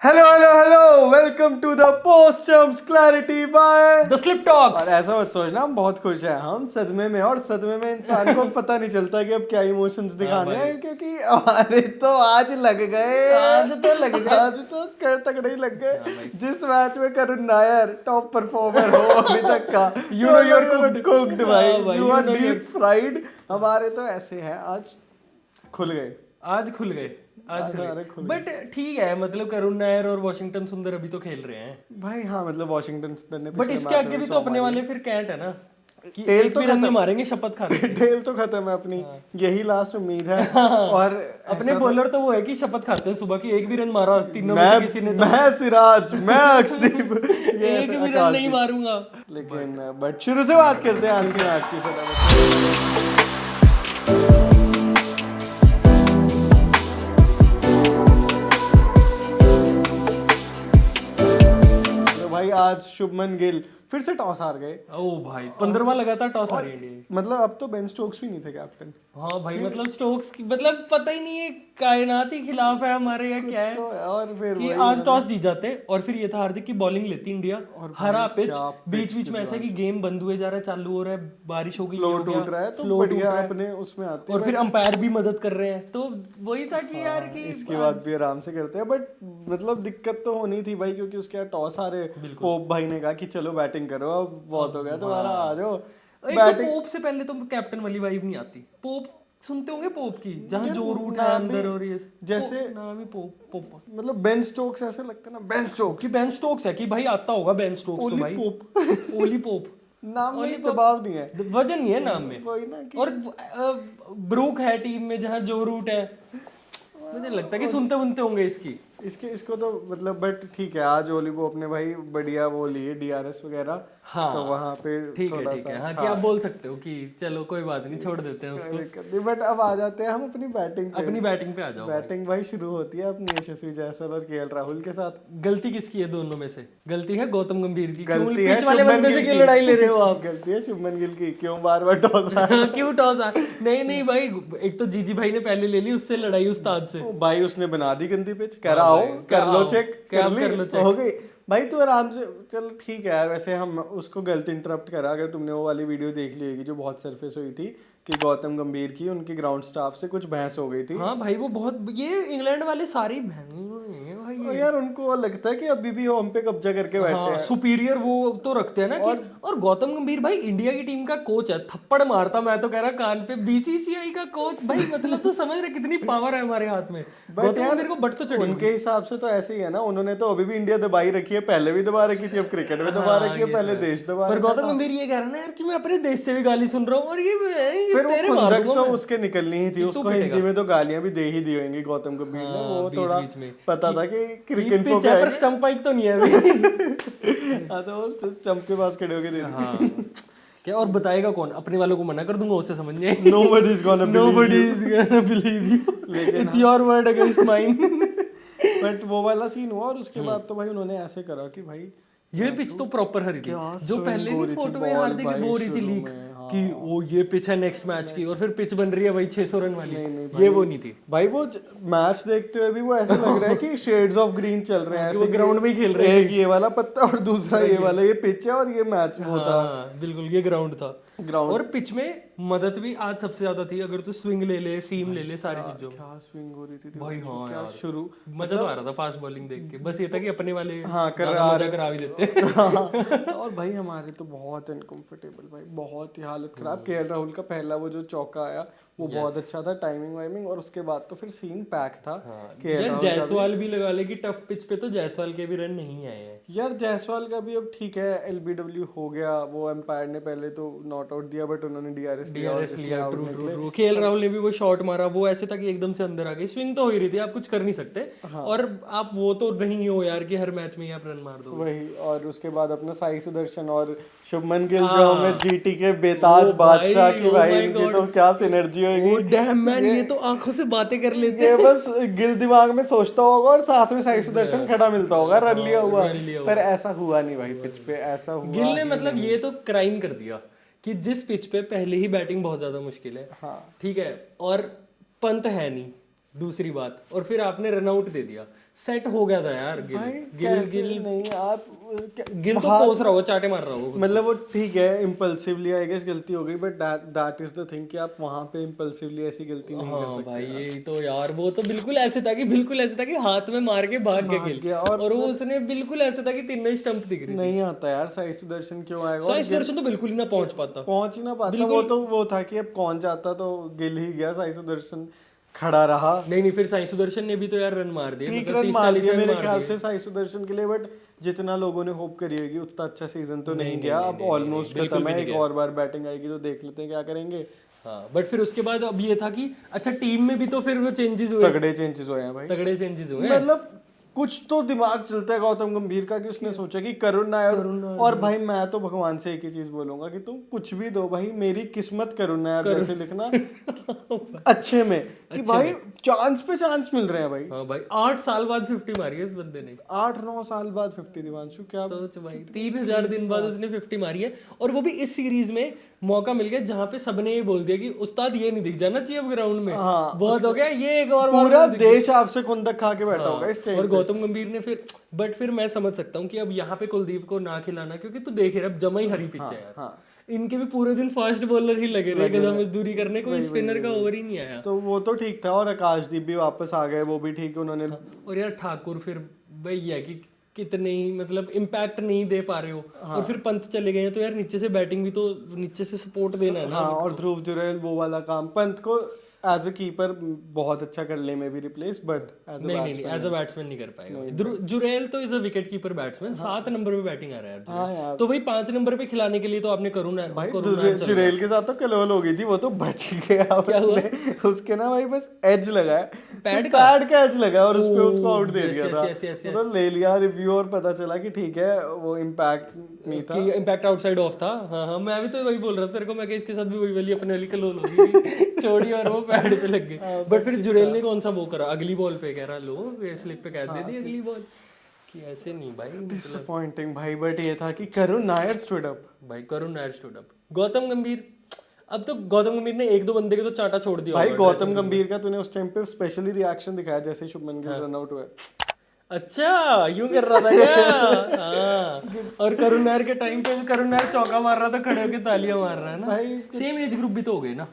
Hello hello hello welcome to the post terms clarity by the slip talks. और ऐसा मत सोचना हम बहुत खुश हैं, हम सदमे में। और सदमे में इंसान को पता नहीं चलता कि अब क्या इमोशंस दिखाने भाई। हैं, क्योंकि हमारे तो आज लग गए। आज तो लग गए। आज तो कर तगड़े ही लग हाँ गए। भाई। जिस मैच में करुण नायर टॉप परफॉर्मर हो अभी तक का, You know you're cooked. Cooked भाई, हाँ भाई, you you are know deep fried. हमारे तो ऐसे हैं, आज खुल गए। आज खुल गए। आज खुल अरे गए। खुल बट ठीक है, मतलब करुण नायर और वॉशिंगटन सुंदर अभी तो खेल रहे हैं। भाई हाँ, मतलब वॉशिंगटन सुंदर ने बट पिछले इसके मैच आगे में भी 100 तो अपने मारे। वाले फिर कैंट है ना कि टेल एक तो भी रन नहीं खत्म। मारेंगे शपथ खा रहे टेल तो खत्म है अपनी, यही लास्ट उम्मीद है। और अपने ऐसा बॉलर तो वो है कि शपथ खाते हैं सुबह की एक भी रन मारा तीनों में से किसी ने तो मैं सिराज, मैं अक्षदीप, ये एक ऐसे भी रन आकाश नहीं दीप। मारूंगा। लेकिन बट शुरू से बात करते हैं आज की मैच की फटाफट। तो भाई आज शुभमन गिल फिर से टॉस हार गए। ओ भाई 15वां लगातार टॉस हारी इंडिया। मतलब अब तो बेन स्टोक्स भी नहीं थे कैप्टन। हाँ भाई, मतलब स्टोक्स की मतलब पता ही नहीं है कायनात ही खिलाफ है हमारे या क्या है तो और फिर कि वही आज टॉस जीत जाते और फिर ये था हार्दिक की बॉलिंग लेती इंडिया और हरा भाई पिच क्या बीच pitch बीच थी में ऐसा है कि गेम बंद हुए जा रहा है, चालू हो रहा है, बारिश हो गई, फ्लो ये हो गया, टूट रहा है तो flow बढ़िया टूट रहा है। अपने उसमें आते और हैं। फिर अंपायर भी मदद कर रहे हैं, तो वही था कि यार हाँ, कि इसके बाद भी आराम से करते हैं। बट मतलब दिक्कत तो होनी थी भाई, क्योंकि उसके बाद टॉस हारे। पोप भाई ने कहा कि चलो बैटिंग करो, अब बहुत हो गया तुम्हारा, आ जाओ एक तो पोप से पहले तो कैप्टन वाली वाइब नहीं आती। पोप सुनते होंगे पोप की, जहाँ यार, जो रूट है नाम अंदर भी और ये जैसे नाम ही पोप पोप मतलब बेन स्टोक्स ऐसे लगता है ना, बेन स्टोक्स, कि बेन स्टोक्स है कि भाई आता होगा बेन स्टोक्स तो ओली भाई पोप। Ollie Pope. नाम में ओली ही पोप दबाव नहीं है, वजन नहीं है नाम में। वही ना कि और ब्रूक है टीम में जहाँ जो रूट है, मुझे लगता है कि सुनते बुनते होंगे इसकी। इसको तो मतलब। बट ठीक है, आज ओली पोप ने भाई बढ़िया वो लिए डीआरएस वगैरह। हाँ तो वहां पे ठीक है थोड़ा ठीक सा है, हाँ था, कि आप बोल सकते हो कि चलो कोई बात नहीं, छोड़ देते हैं कोई उसको। दिक्कत नहीं। बट अब आ जाते हैं हम अपनी बैटिंग पे। अपनी बैटिंग पे आ जाओ भाई। बैटिंग भाई शुरू होती है अपनी यशस्वी जायसवाल और केएल राहुल के साथ। गलती किसकी है दोनों में से? गलती है गौतम गंभीर की। क्यों गलती है पिच वाले शुभमन बंदे से गिल क्यों की। लड़ाई ले रहे हो आप? गलती है शुभमन गिल की, क्यों बार बार टॉस क्यों टॉस नहीं नहीं भाई, एक तो जीजी भाई ने पहले ले ली, उससे लड़ाई उस्ताद से। भाई उसने बना दी गंदी पिच, कह रहा आओ कर लो चेक, कर ली हो गई भाई। तो आराम से चल ठीक है यार। वैसे हम उसको गलत इंटरप्ट करा, अगर तुमने वो वाली वीडियो देख ली होगी जो बहुत सरफेस हुई थी कि गौतम गंभीर की उनकी ग्राउंड स्टाफ से कुछ बहस हो गई थी। हाँ भाई, वो बहुत ये इंग्लैंड वाले सारे ही बहन भाई और यार उनको लगता है कि अभी भी होम पे कब्जा करके बैठे हाँ, हैं। सुपीरियर वो तो रखते हैं ना कि। और गौतम गंभीर भाई इंडिया की टीम का कोच है, थप्पड़ मारता मैं तो कह रहा कान पे। बीसीसीआई का कोच भाई, मतलब तो समझ रहे कितनी पावर है हमारे हाथ में। गौतम गंभीर को बट तो चढ़ी उनके हिसाब से तो ऐसे ही है ना, उन्होंने तो अभी भी इंडिया दबाई रखी है, पहले भी दबा रखी थी, अब क्रिकेट में दबा रखी है, पहले देश दबा। पर गौतम गंभीर ये कह रहा ना यार कि मैं अपने देश से भी गाली सुन रहा हूँ और ये फिर वो तेरे मार खुंदक दूंगा तो मैं। उसके निकलनी ही थी, उसको हिंदी में तो गालियां भी दे ही दी होंगी गौतम गंभीर ने। वो बीच थोड़ा बीच में पता था कि क्रिकेट पिच है पर स्टंप पाइक तो नहीं है अभी। हाँ, तो वो स्टंप के पास खड़े होके दे दी। हाँ क्या, और बताएगा कौन? अपने वालों को मना कर दूंगा उससे, समझ नहीं। Nobody is gonna Nobody is gonna believe you. It's your word against mine. But वो वाला सीन हुआ और उसके बाद तो भाई उन्होंने ऐसे करा कि भाई ये पिच तो प्रॉपर हरी थी। जो swing पहले हो नहीं रही थी फोटो में ball हार्दिक भाई वो हो रही थी शुरू लीक में, हाँ। कि वो ये पिच है नेक्स्ट मैच की, और फिर पिच बन रही है वही 600 रन वाली। नहीं ये वो नहीं थी भाई। वो मैच देखते हुए भी वो ऐसे लग रहा है कि शेड्स ऑफ ग्रीन चल रहे हैं, कि वो ऐसे ग्राउंड में ही खेल रहे हैं। एक ये वाला पत्ता और दूसरा ये वाला, ये पिच है और ये मैच वो था हाँ बिल्कुल, ये ग्राउंड था। ग्राउंड। और पिच में मदद भी आज सबसे ज्यादा थी, अगर तू स्विंग ले ले, सीम ले ले, सारी चीजों में। क्या स्विंग हो रही थी भाई हाँ क्या यार, शुरू। मजा तो आ रहा था फास्ट बॉलिंग देख के। बस ये था कि अपने वाले हाँ, ज्यादा मजा करा भी देते। और भाई हमारे तो बहुत अनकंफर्टेबल भाई, बहुत ही हालत खराब। केएल राहुल का पहला वो जो चौका आया वो बहुत अच्छा था, टाइमिंग वाइमिंग, और उसके बाद तो फिर सीन पैक था। यार जायसवाल भी लगा ले कि टफ पिच पे तो जायसवाल के भी रन नहीं आए हैं। यार जायसवाल का भी अब ठीक है, एलबीडब्ल्यू हो गया, वो एम्पायर ने पहले तो नॉट आउट दिया बट उन्होंने डीआरएस लिया। ट्रू। केएल राहुल ने भी वो शॉट मारा, वो ऐसे था कि एकदम से अंदर आ गई। स्विंग तो हो ही रही थी, आप कुछ कर नहीं सकते। और आप वो तो नहीं हो यार कि हर मैच में ही आप रन मार दो। वही। और उसके बाद अपना साई सुदर्शन और शुभमन गिल जो हमें जीटी के बेताज बादशाह की भाई, इनकी तो क्या सिनर्जी होगी। डैम मैन, ये तो आंखों से बातें कर लेते ये बस गिल दिमाग में सोचता होगा और साथ में साई सुदर्शन खड़ा मिलता होगा, रन लिया हुआ। पर ऐसा हुआ नहीं भाई, पिच पे ऐसा हुआ। गिल ने मतलब ये तो क्राइम कर दिया कि जिस पिच पे पहले ही बैटिंग बहुत ज्यादा मुश्किल है, ठीक है, और पंत है नहीं, दूसरी बात, और फिर आपने रन आउट दे दिया। सेट हो गया था यार भाई गिल गिल नहीं आप गिल तो कोस रहा हो, चाटे मार रहा हो। मतलब वो ठीक है इम्पल्सिवली आई गेस गलती हो गई, but that is the thing कि आप वहां पे इम्पल्सिवली ऐसी गलती नहीं कर सकते। भाई यही तो यार, वो तो बिल्कुल ऐसे था कि हाथ में मार के भाग गया गिल, और वो उसने बिल्कुल ऐसे था कि तीनों स्टंप दिख रही थी। नहीं आता यार साई सुदर्शन क्यों आएगा, साई सुदर्शन तो बिल्कुल ही ना पहुंच पाता, पहुंच ही ना पाता। वो तो वो था कि अब कौन जाता, तो गिल ही गया, साई सुदर्शन खड़ा रहा। नहीं फिर साई सुदर्शन ने भी तो यार रन मार दिए, ठीक मतलब रन मार दिए मेरे ख्याल से साई सुदर्शन के लिए, बट जितना लोगों ने होप करी होगी उतना अच्छा सीजन तो नहीं गया। अब ऑलमोस्ट खत्म है, एक और बार बैटिंग आएगी तो देख लेते हैं क्या करेंगे। हाँ बट फिर उसके बाद अब ये था कि अच्छा टीम में भी तो फिर वो चेंजेस हुए, तगड़े चेंजेस हुए हैं भाई, तगड़े चेंजेस हुए। मतलब कुछ तो दिमाग चलता है गौतम गंभीर का कि उसने सोचा कि करुण नायर, और भाई मैं तो भगवान से एक ही चीज बोलूंगा कि तुम कुछ भी दो भाई, मेरी किस्मत करुण नायर जैसे लिखना अच्छे में, कि भाई चांस पे चांस मिल रहे हैं भाई। हाँ भाई 8 साल बाद 50 मारी है इस बंदे ने, 8-9 साल बाद 50। दिवांशु क्या सोच भाई, 3000 दिन बाद उसने 50 मारी है, और वो भी इस सीरीज में मौका मिल गया जहाँ पे सबने ये बोल दिया कि उस्ताद ये नहीं दिख जाना चाहिए अब ग्राउंड में, बहुत हो गया ये, एक और पूरा देश आपसे खुंदक खा के बैठा होगा इस टाइम। और गौतम गंभीर ने फिर, बट फिर मैं समझ सकता हूँ कि अब यहाँ पे कुलदीप को ना खिलाना, क्योंकि तू देख रहा, अब जमा ही हरी पिच है यार, इनके भी पूरे दिन फास्ट बॉलर ही लगे रहे गधा मजदूरी करने, कोई स्पिनर का ओवर ही नहीं आया। तो वो तो ठीक था, और आकाशदीप भी वापस आ गए, वो भी ठीक है उन्होंने। और यार ठाकुर फिर वही है कि कितने ही मतलब इम्पैक्ट नहीं दे पा रहे हो, और फिर पंत चले गए हैं तो यार नीचे से बैटिंग भी तो, नीचे से सपोर्ट देना है ना। हाँ, और ध्रुव जुरैल वो वाला काम, पंत को एज अ कीपर बहुत अच्छा करने में भी replace, but as a batsman नहीं कर पाएगा। जुरैल तो is a wicket keeper batsman, 7 number पे बैटिंग आ रहा है यार, तो वही 5 नंबर पे खिलाने के लिए तो आपने करुण जुरैल के साथ तो कलोल हो गई थी, वो तो बच गया। क्या हुआ उसके ना भाई, बस एज लगा है, पैड का एज लगा और उसपे उसको आउट दे दिया था, तो ले लिया रिव्यू और पता चला कि ठीक है वो इम्पैक्ट नहीं था, इम्पैक्ट आउटसाइड ऑफ था। हाँ मैं भी तो वही बोल रहा था तेरे को, मैं इसके साथ भी वही वाली अपने वाली कलोल होगी छोड़ी और वो पैड पे लग गई। बट फिर जुरैल ने कौन सा वो करा, अगली बॉल पे कह रहा लो स्लिप पे कैच दे दी अगली बॉल, कि ऐसे नहीं भाई, डिसअपॉइंटिंग भाई। बट ये था कि करुण नायर स्टूड अप, भाई करुण नायर स्टूड अप। गौतम गंभीर, अब तो गौतम गंभीर ने 1-2 बंदे के तो चाटा छोड़ दिया भाई। गौतम गंभीर का तूने उस टाइम पे स्पेशली रिएक्शन दिखाया जैसे शुभमन गिल रन आउट हुआ, अच्छा यूं कर रहा था क्या? हाँ। और करुण नायर के टाइम पे करुण नायर चौका मार रहा था, खड़े होकर तालियां मार रहा है ना। सेम एज ग्रुप भी तो हो गए ना,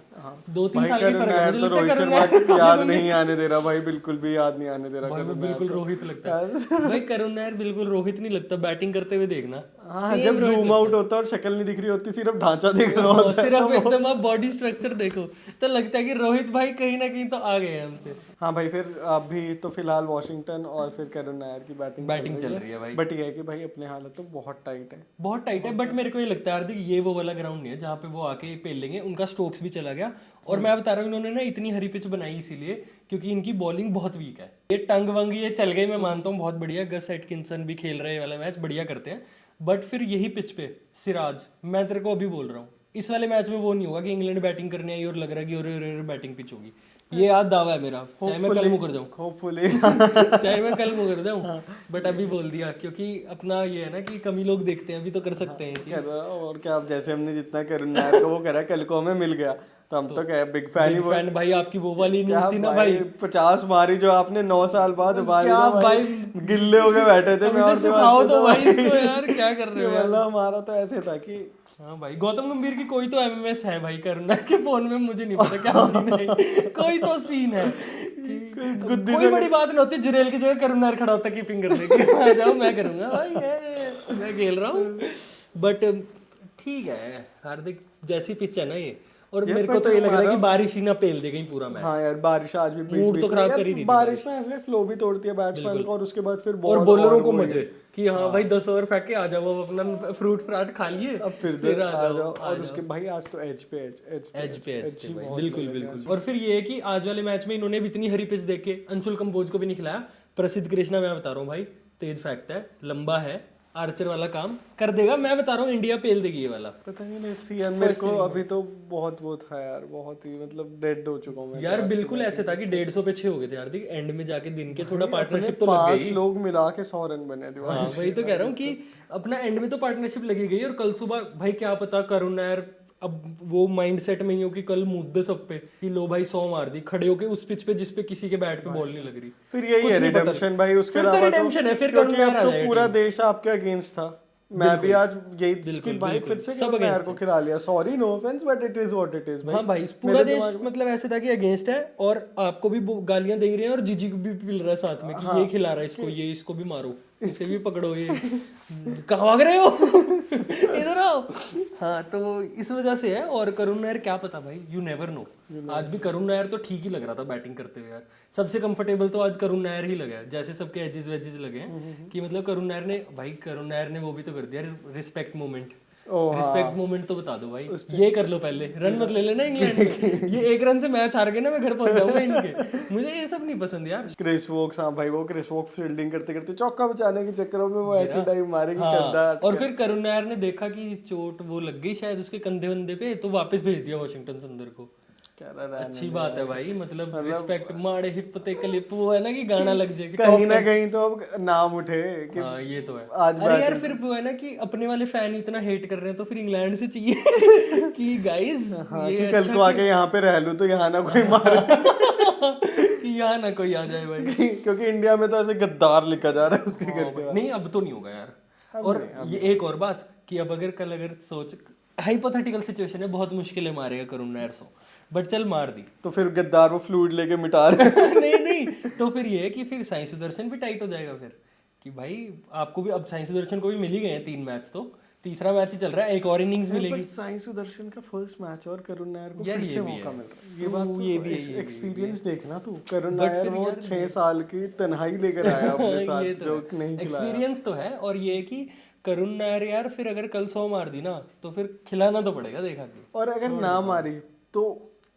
2-3 साल की फर्क है। मुझे लगता है करुण नायर याद नहीं आने दे रहा भाई, बिल्कुल भी याद नहीं आने दे रहा। भाई बिल्कुल रोहित लगता है भाई, करुण नायर बिल्कुल रोहित नहीं लगता, बैटिंग करते हुए देखना। हाँ, जब जूम आउट होता है और शक्ल नहीं दिख रही होती, सिर्फ ढांचा दिख रहा होता है, सिर्फ एकदम आप बॉडी स्ट्रक्चर देखो तो लगता है कि रोहित भाई कहीं ना कहीं तो आ गए हैं हमसे। हाँ भाई, फिर अभी तो फिलहाल वॉशिंगटन और फिर करुण नायर की बैटिंग चल रही है भाई। बट ये है कि भाई अपने हालत तो बहुत टाइट है, बहुत टाइट है। बट मेरे को ये लगता है हार्दिक, ये वो वाला ग्राउंड नहीं है जहाँ पे वो आके पेल लेंगे। उनका स्टोक्स भी चला गया, और मैं बता रहा हूँ इन्होंने ना इतनी हरी पिच बनाई इसीलिए क्योंकि इनकी बॉलिंग बहुत वीक है। ये टंग वंग ये चल गई, मैं मानता हूँ बहुत बढ़िया, गस एटकिंसन भी खेल रहे वाला मैच बढ़िया करते हैं, बट फिर यही पिच पे सिराज, मैं तेरे को अभी बोल रहा हूँ इस वाले मैच में वो नहीं होगा कि इंग्लैंड बैटिंग करने आई और लग रहा है कि और बैटिंग पिच होगी। ये याद दावा है मेरा, चाहे मैं कल मुकर जाऊँ, होपफुली चाहे मैं कल मुकर जाऊँ, बट अभी बोल दिया क्योंकि अपना ये है ना कि कमी लोग देखते हैं, अभी तो कर सकते हैं। और क्या, अब जैसे हमने जितना करुण नायर को वो करा, कल को हमें मिल गया तो हम तो क्या बिग फैन भाई। आपकी वो वाली न्यूज़ थी ना भाई, 50 मारी जो आपने 9 साल बाद मारी ना भाई, गिल्ले हो गए बैठे थे। मैं सिखाओ तो भाई इसको यार, क्या कर रहे हो यार। हमारा तो ऐसे था कि हाँ भाई, गौतम गंभीर की कोई तो एमएमएस है भाई, करुण नायर के फोन में मुझे नहीं पता क्या सीन है, कोई तो सीन है। कोई बड़ी बात नहीं होती, जुरैल की जगह करुण नायर खड़ा होता कीपिंग करने की, आ जाओ मैं करूंगा भाई, मैं खेल रहा हूँ। बट ठीक है हार्दिक, जैसी पिच है ना ये, और मेरे को तो ये लग रहा है कि बारिश ही ना पेल दे गई पूरा मैच। हाँ यार, बारिश आज भी मूड तो खराब कर ही रही थी बारिश ना, ऐसे फ्लो भी तोड़ती है बैट्समैन का, और उसके बाद फिर और बॉलरों को मजे कि हाँ भाई 10 ओवर फेंक के आ जाओ, अपना फ्रूट फ्राट खा लिए, अब फिर आ जाओ। और उसके भाई आज तो एज पे बिल्कुल। और फिर ये है कि आज वाले मैच में इन्होंने भी इतनी हरी पिच देख के अंशुल कंबोज को भी नहीं खिलाया। प्रसिद्ध कृष्णा, मैं बता रहा हूँ भाई, तेज फेंकता है, लंबा है, आर्चर वाला काम कर देगा, मैं बता रहा हूँ इंडिया पेल देगी ये वाला। पता नहीं, लेट्स सी यार। मेरे को अभी तो बहुत वो था यार, बहुत ही मतलब डेड हो चुका हूँ यार। बिल्कुल ऐसे था कि 150 पे 6 हो गए थे हार्दिक, एंड में जाके दिन के थोड़ा पार्टनरशिप तो लग गई, 5 लोग मिला के 100 रन बने थे। हाँ वही तो कह रहा हूँ कि अपना एंड में तो पार्टनरशिप लगी गई, और कल सुबह भाई क्या पता करुण नायर अब वो माइंडसेट में ही हो कि कल मुद्दे सब पे कि लो भाई 100 मार दी खड़े होके उस पिच पे जिस पे किसी के बैट पे बॉल नहीं लग रही। फिर यही है रिडेम्पशन भाई, उसके फिर तो अलावा redemption है, फिर क्योंकि करुण नायर अब आ तो जाएगा पूरा देश आपके अगेंस्ट था। मैं भी आज यही जिसकी भाई फिर से सब करुण नायर against को खिला लिया, sorry no offence but it is what it is भाई। हाँ भाई पूरा देश मतलब ऐसे था कि अगेंस्ट है और आपको भी गालियां दे रहे हैं और जीजी को भी पिल रहा है साथ में कि ये खिला रहा है इसको, ये इसको भी मारो, इसे भी पकड़ो, ये कहाँ भाग रहे हो इधर आओ। हाँ तो इस वजह से है। और करुण नायर क्या पता भाई, यू नेवर नो। आज भी करुण नायर तो ठीक ही लग रहा था बैटिंग करते हुए यार, सबसे कंफर्टेबल तो आज करुण नायर ही लगा है। जैसे सबके एजेस वेजेस लगे हैं कि मतलब करुण नायर ने वो भी तो कर दिया रिस्पेक्ट मोमेंट। रिस्पेक्ट मोमेंट तो बता दो भाई, ये कर लो पहले, रन मत ले लेना इंग्लैंड में। ये 1 रन से मैच हार गए ना मैं घर पहुंच जाऊंगा इनके। मुझे ये सब नहीं पसंद यार। क्रिस वोक्स, हाँ भाई वो क्रिस वोक्स फील्डिंग करते करते चौका बचाने के चक्करों में वो ऐसी डाइव मारेगी कंधा। और फिर करुण नायर ने देखा कि चोट वो लग गई शायद उसके कंधे वंधे पे, तो वापस भेज दिया वॉशिंगटन सुंदर को। अच्छी बात है भाई, मतलब रिस्पेक्ट माड़े हिप ते क्लिप, वो है ना कि गाना लग जाए कहीं ना कहीं तो अब नाम उठे कि हाँ ये तो है। आज अरे यार फिर वो है ना कि अपने वाले फैन इतना हेट कर रहे हैं तो फिर इंग्लैंड से चाहिए कि गाइस कि कल को आके यहाँ पे रह लूं तो यहाँ ना कोई मारे कि यहाँ ना कोई आ जाए भाई। क्योंकि इंडिया में तो ऐसे गद्दार लिखा जा रहा है उसके घर के। नहीं अब तो नहीं होगा यार। और ये एक और बात कि अब अगर सोच हाइपोथेटिकल सिचुएशन है, बहुत मुश्किल है मारेगा करुण नायर 100, बट चल मार दी तो फिर गद्दार वो फ्लूइड लेके मिटा रहे नहीं तो फिर ये है कि फिर साई सुदर्शन भी टाइट हो जाएगा फिर कि भाई आपको भी अब साई सुदर्शन को भी मिल ही गए हैं 3 मैच, तो तीसरा मैच ही चल रहा है, एक और इनिंग्स मिलेगी। साई सुदर्शन का फर्स्ट मैच और करुण नायर को यार फिर ये से भी मौका है। मिल रहा है। ये बात ये भी है, एक्सपीरियंस देखना तू, करुण नायर वो 6 साल की तन्हाई लेकर आया अपने साथ जो नहीं खिलाया। एक्सपीरियंस तो है। और ये कि करुण नायर यार फिर अगर कल 100 मार दी ना तो फिर खिलाना तो पड़ेगा देखा कि। और अगर ना मारी तो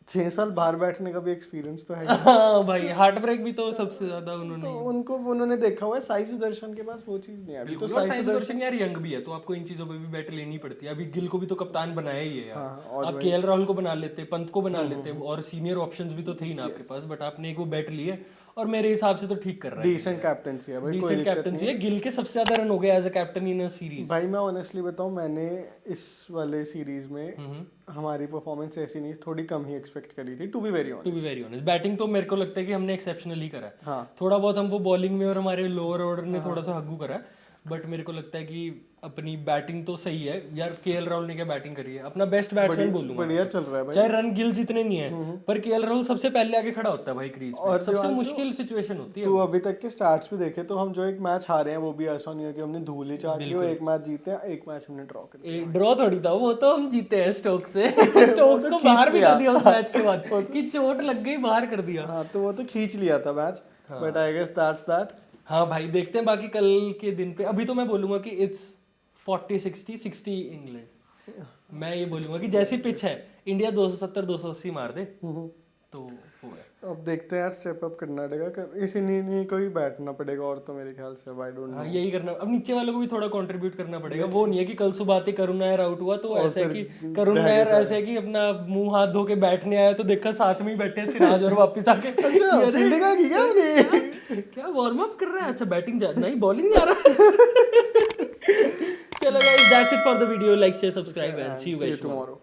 6 साल बाहर बैठने का भी एक्सपीरियंस तो है। हाँ भाई हार्ट ब्रेक भी तो सबसे ज्यादा उन्होंने तो उन्होंने देखा हुआ है। साई सुदर्शन के पास वो चीज नहीं है अभी तो। साई सुदर्शन यार यंग भी है तो आपको इन चीजों पे भी बैट लेनी पड़ती है। अभी गिल को भी तो कप्तान बनाया ही है यार। आप केएल राहुल को बना लेते, पंत को बना लेते और सीनियर ऑप्शंस भी तो थे ही ना आपके पास, बट आपने एक वो बैट लिए और मेरे हिसाब से तो ठीक कर रहा है। डिसेंट कैप्टनसी है भाई, डिसेंट कैप्टनसी है। गिल के सबसे ज्यादा रन हो गए as a captain in a series. भाई मैं ऑनेस्टली बताऊं, मैंने इस वाले सीरीज में हमारी परफॉर्मेंस ऐसी नहीं, थोड़ी कम ही एक्सपेक्ट करी थी to be very honest. Batting तो मेरे को लगता है कि हमने एक्सेप्शनल ही करा है। हाँ। थोड़ा बहुत हम वो बॉलिंग में और हमारे लोअर ऑर्डर ने थोड़ा सा हग्गू करा है, बट मेरे को लगता है कि अपनी बैटिंग तो सही है यार। केएल राहुल ने क्या बैटिंग करी है, अपना बेस्ट बैट्समैन बोलूंगा। बढ़िया चल रहा है भाई। चाहे रन गिल जितने नहीं है पर केएल राहुल सबसे पहले आके खड़ा होता है भाई क्रीज पे। और सबसे मुश्किल सिचुएशन होती है। तो अभी तक के स्टार्ट्स भी देखे तो हम जो एक मैच हारे हैं वो भी ऐसा नहीं है कि हमने धूल ही चाट ली, एक मैच जीते हैं, एक मैच हमने ड्रॉ कर दिया। ड्रॉ थोड़ी था वो, तो हम जीते हैं स्टोक से। स्टोक्स को बाहर भी कर दिया उस मैच के बाद कि चोट लग गई, बाहर कर दिया। हाँ तो वो तो खींच लिया था match, but I guess that's that. हाँ भाई देखते हैं बाकी कल के दिन पे। अभी तो मैं बोलूंगा कि इट्स 40-60 इंग्लैंड। मैं ये बोलूंगा कि जैसी पिच है इंडिया 270-280 मार दे तो हो गया। अब देखते हैं यार, स्टेप अप करना पड़ेगा, इसी नहीं कोई बैठना पड़ेगा और तो मेरे ख्याल से आई डोंट नो। यही करना। अब नीचे वालों को भी थोड़ा कंट्रीब्यूट करना पड़ेगा। वो नहीं है कि कल सुबह आते करुण नायर आउट हुआ तो ऐसा है कि करुण नायर ऐसे है कि अपना मुंह हाथ धो के बैठने आया तो देखा साथ में ही बैठे सिराज और वापस आके फील्डिंग आ गई क्या वार्म अप कर रहा है। अच्छा बैटिंग जा नहीं बॉलिंग जा रहा है। चलो guys that's it for the video. Like share subscribe and see you guys tomorrow.